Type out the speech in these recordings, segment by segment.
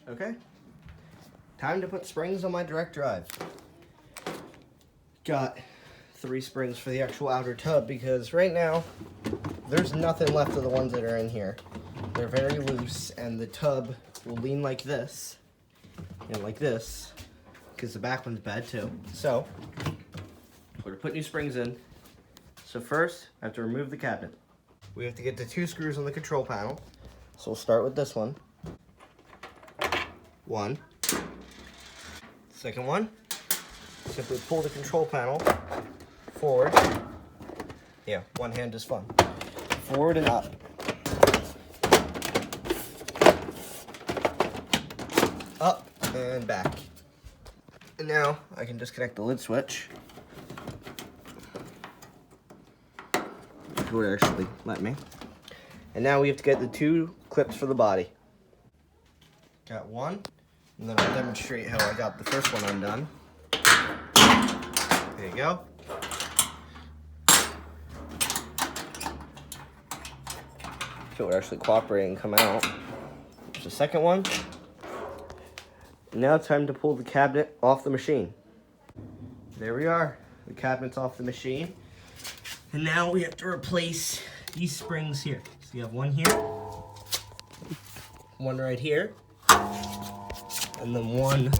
Okay, time to put springs on my direct drive. Got 3 springs for the actual outer tub because right now there's nothing left of the ones that are in here. They're very loose and the tub will lean like this and like this because the back one's bad too. So we're going to put new springs in. So first I have to remove the cabinet. We have to get the 2 screws on the control panel. So we'll start with this one. One. Second one, simply pull the control panel forward. Yeah, one hand is fun. Forward and up. Up and back. And now I can disconnect the lid switch. It would actually let me. And now we have to get the 2 clips for the body. Got one. And then I'll demonstrate how I got the first one undone. There you go. If it would actually cooperate and come out. There's the second one. And now it's time to pull the cabinet off the machine. There we are. The cabinet's off the machine. And now we have to replace these springs here. So you have one here, one right here, and then one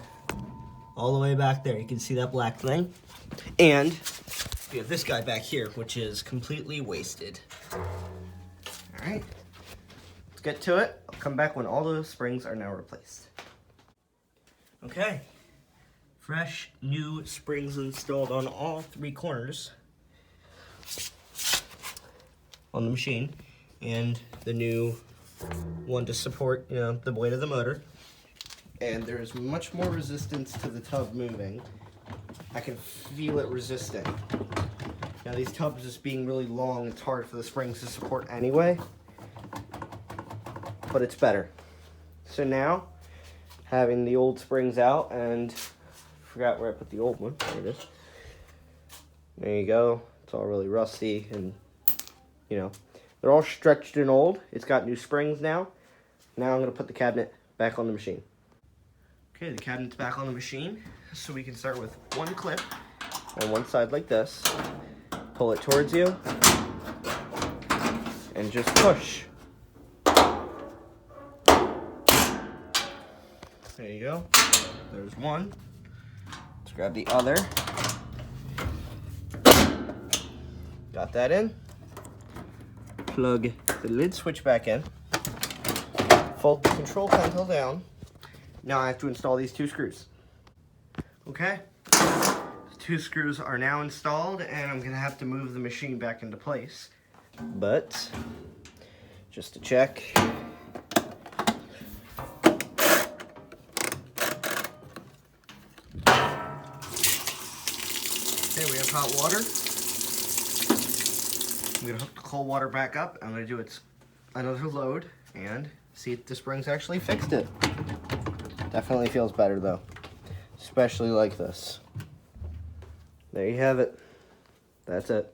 all the way back there. You can see that black thing. And we have this guy back here, which is completely wasted. All right, let's get to it. I'll come back when all those springs are now replaced. Okay, fresh new springs installed on all 3 corners on the machine, and the new one to support, the weight of the motor. And there's much more resistance to the tub moving. I can feel it resisting. Now these tubs just being really long, it's hard for the springs to support anyway, but it's better. So now, having the old springs out, and forgot where I put the old one, there it is. There you go, it's all really rusty and, they're all stretched and old. It's got new springs now. Now I'm gonna put the cabinet back on the machine. Okay, the cabinet's back on the machine, so we can start with 1 clip on one side like this. Pull it towards you, and just push. There you go. There's one. Let's grab the other. Got that in. Plug the lid switch back in. Fold the control panel down. Now I have to install these 2 screws. Okay, the 2 screws are now installed, and I'm gonna have to move the machine back into place. But, just to check. Okay, we have hot water. I'm gonna hook the cold water back up. I'm gonna do another load and see if the springs actually fixed it. Definitely feels better though, especially like this. There you have it. That's it.